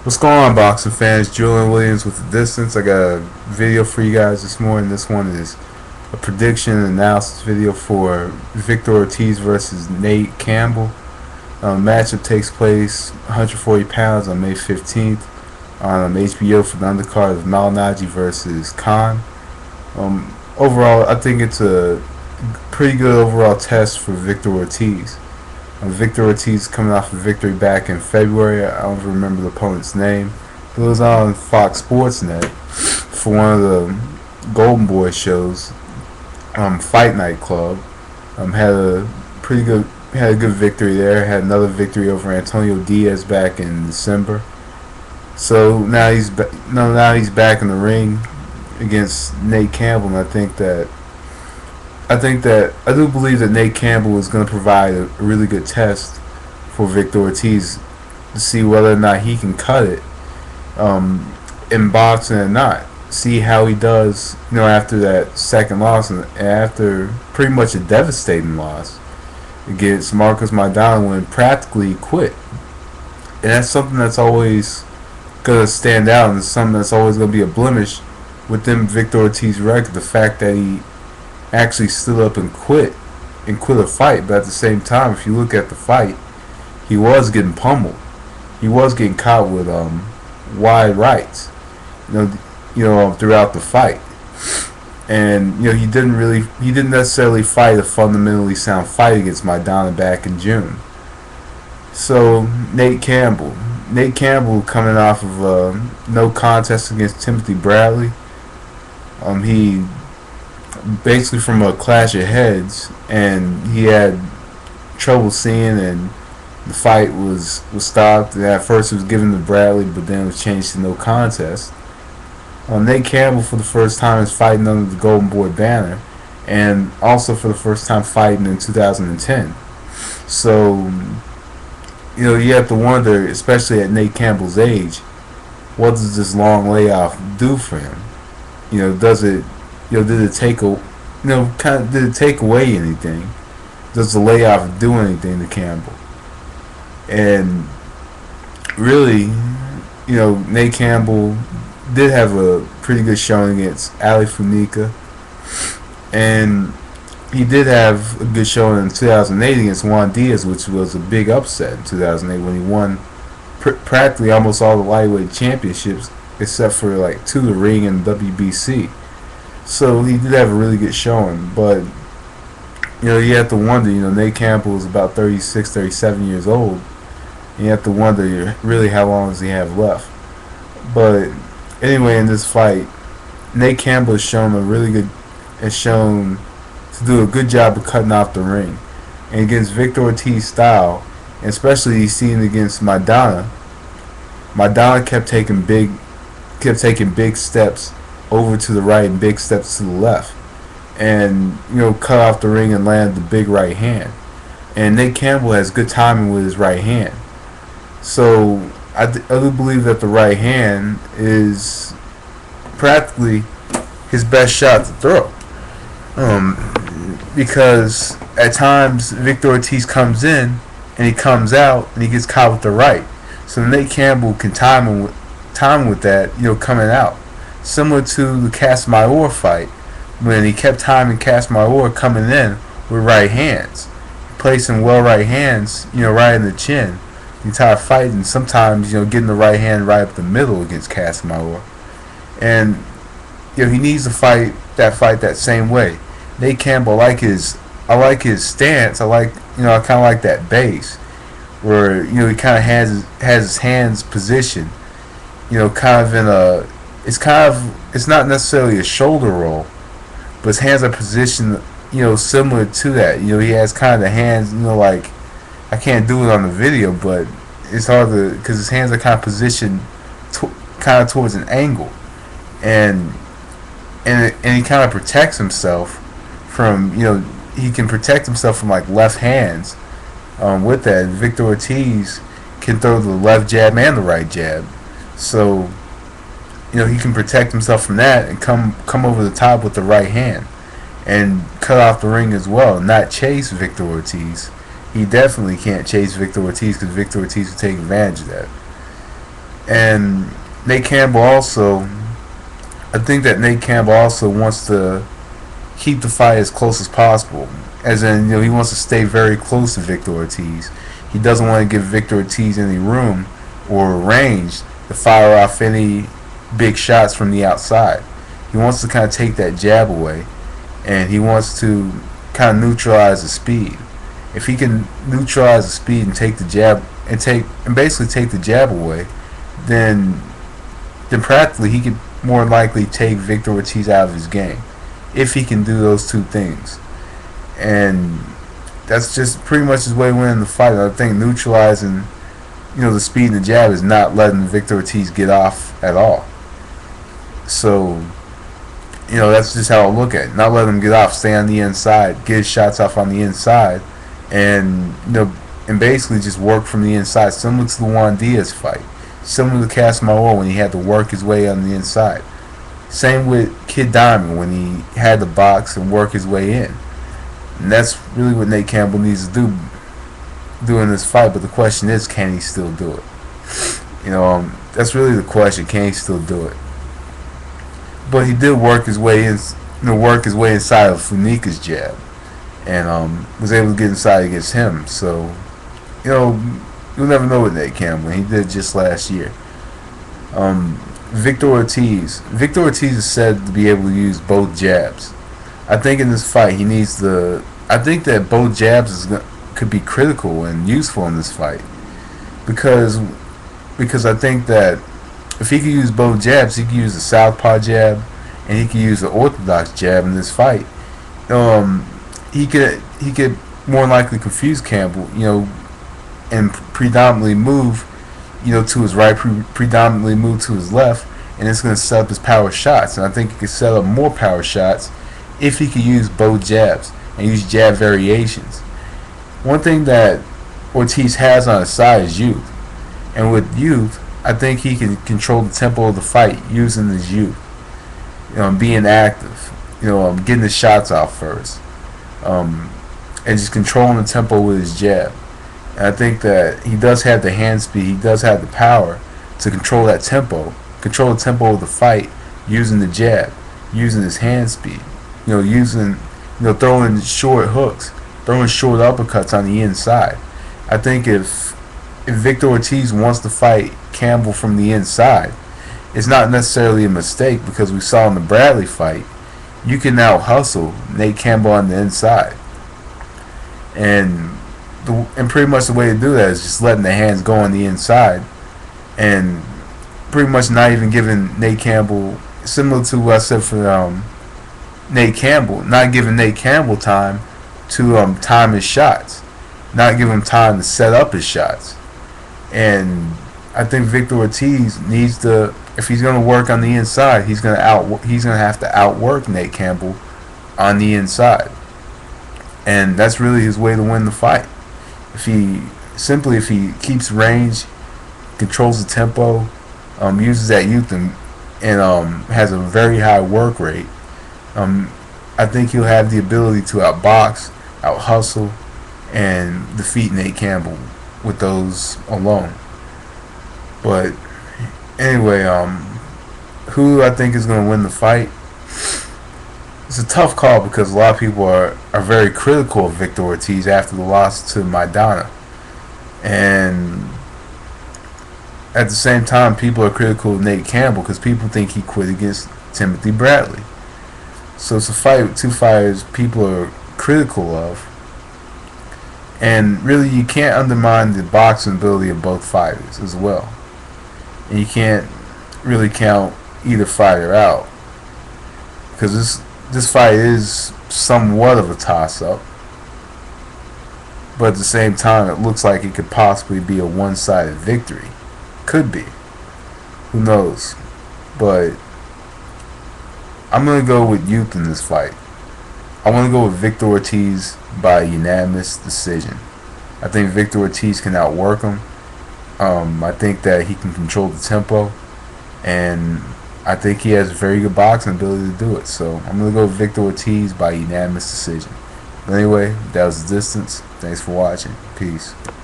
What's going on, boxing fans? Julian Williams with The Distance. I got a video for you guys this morning. This one is a prediction and analysis video for Victor Ortiz versus Nate Campbell. Matchup takes place 140 pounds on May 15th on HBO for the undercard of Malnaji versus Khan. Overall, I think it's a pretty good overall test for Victor Ortiz. Victor Ortiz coming off a victory back in February. I don't remember the opponent's name. It was on Fox Sports Net for one of the Golden Boy shows, Fight Night Club. Had a good victory there. Had another victory over Antonio Diaz back in December. So now he's back in the ring against Nate Campbell, and I do believe that Nate Campbell is going to provide a really good test for Victor Ortiz to see whether or not he can cut it in boxing or not. See how he does, after that second loss and after pretty much a devastating loss against Marcos Maidana when practically quit. And that's something that's always going to stand out, and something that's always going to be a blemish within Victor Ortiz's record. The fact that he actually stood up and quit a fight, but at the same time, if you look at the fight, he was getting pummeled. He was getting caught with wide rights, throughout the fight, and he didn't necessarily fight a fundamentally sound fight against Maidana back in June. So Nate Campbell coming off of a no contest against Timothy Bradley. He basically from a clash of heads, and he had trouble seeing, and the fight was stopped. And at first it was given to Bradley, but then it was changed to no contest. Nate Campbell for the first time is fighting under the Golden Boy banner, and also for the first time fighting in 2010. So you have to wonder, especially at Nate Campbell's age, what does this long layoff do for him? Does it did it take away anything? Does the layoff do anything to Campbell? And really, Nate Campbell did have a pretty good showing against Ali Funica, and he did have a good showing in 2008 against Juan Diaz, which was a big upset in 2008 when he won practically almost all the lightweight championships except for like 2, the ring and WBC. So he did have a really good showing, but you have to wonder, Nate Campbell is about 36, 37 years old. And you have to wonder really how long does he have left. But anyway, in this fight, Nate Campbell has shown to do a good job of cutting off the ring. And against Victor Ortiz's style, and especially seen against Maidana kept taking big steps over to the right and big steps to the left, and cut off the ring and land the big right hand. And Nate Campbell has good timing with his right hand, so I do believe that the right hand is practically his best shot to throw, because at times Victor Ortiz comes in and he comes out and he gets caught with the right, so Nate Campbell can time with that, coming out. Similar to the Casamayor fight, when he kept timing Casamayor coming in with right hands, placing right hands, right in the chin, the entire fight, and sometimes, getting the right hand right up the middle against Casamayor. And, he needs to fight that same way. Nate Campbell, I like his stance. I kind of like that base, where, he kind of has his hands positioned, kind of in a, it's not necessarily a shoulder roll, but his hands are positioned, similar to that. He has kind of the hands, like, I can't do it on the video, but it's hard because his hands are kind of positioned kind of towards an angle, and he kind of protects himself from, he can protect himself from like left hands with that. Victor Ortiz can throw the left jab and the right jab, so he can protect himself from that and come over the top with the right hand and cut off the ring as well, not chase Victor Ortiz. He definitely can't chase Victor Ortiz because Victor Ortiz will take advantage of that. And Nate Campbell also, I think that Nate Campbell also wants to keep the fight as close as possible. As in, he wants to stay very close to Victor Ortiz. He doesn't want to give Victor Ortiz any room or range to fire off any big shots from the outside. He wants to kind of take that jab away, and he wants to kind of neutralize the speed. If he can neutralize the speed and take the jab and basically take the jab away, then practically he could more likely take Victor Ortiz out of his game if he can do those two things. And that's just pretty much his way of winning the fight. I think neutralizing, the speed and the jab is not letting Victor Ortiz get off at all. So, that's just how I look at it. Not letting him get off, stay on the inside, get his shots off on the inside, and and basically just work from the inside, similar to the Juan Diaz fight, similar to Casamayor when he had to work his way on the inside. Same with Kid Diamond when he had to box and work his way in. And that's really what Nate Campbell needs to do in this fight. But the question is, can he still do it? That's really the question. Can he still do it? But he did work his way in, work his way inside of Funika's jab, and was able to get inside against him. So, you'll never know with Nate Campbell. He did just last year. Victor Ortiz is said to be able to use both jabs. I think in this fight he needs the. I think that both jabs could be critical and useful in this fight, because I think that if he could use both jabs, he could use the southpaw jab and he could use the orthodox jab in this fight. He could more likely confuse Campbell, and predominantly move, to his right, predominantly move to his left, and it's going to set up his power shots. And I think he could set up more power shots if he could use both jabs and use jab variations. One thing that Ortiz has on his side is youth, and with youth, I think he can control the tempo of the fight using his youth, being active, getting the shots off first, and just controlling the tempo with his jab. And I think that he does have the hand speed, he does have the power to control that tempo, control the tempo of the fight using the jab, using his hand speed, throwing short hooks, throwing short uppercuts on the inside. I think if Victor Ortiz wants to fight Campbell from the inside, it's not necessarily a mistake, because we saw in the Bradley fight, you can now hustle Nate Campbell on the inside. And pretty much the way to do that is just letting the hands go on the inside, and pretty much not even giving Nate Campbell, similar to what I said for Nate Campbell, not giving Nate Campbell time to time his shots, not giving him time to set up his shots. And I think Victor Ortiz needs to, if he's going to work on the inside, he's going to have to outwork Nate Campbell on the inside, and that's really his way to win the fight. If he keeps range, controls the tempo, uses that youth, and has a very high work rate, I think he'll have the ability to outbox, out hustle, and defeat Nate Campbell with those alone. But anyway, who I think is going to win the fight? It's a tough call, because a lot of people are very critical of Victor Ortiz after the loss to Maidana. And at the same time, people are critical of Nate Campbell because people think he quit against Timothy Bradley. So it's a fight with two fighters people are critical of. And really, you can't undermine the boxing ability of both fighters as well. And you can't really count either fighter out, because this fight is somewhat of a toss-up. But at the same time, it looks like it could possibly be a one-sided victory. Could be. Who knows? But I'm going to go with youth in this fight. I want to go with Victor Ortiz by unanimous decision. I think Victor Ortiz can outwork him. I think that he can control the tempo, and I think he has very good boxing ability to do it. So I'm going to go with Victor Ortiz by unanimous decision. But anyway, that was the distance. Thanks for watching. Peace.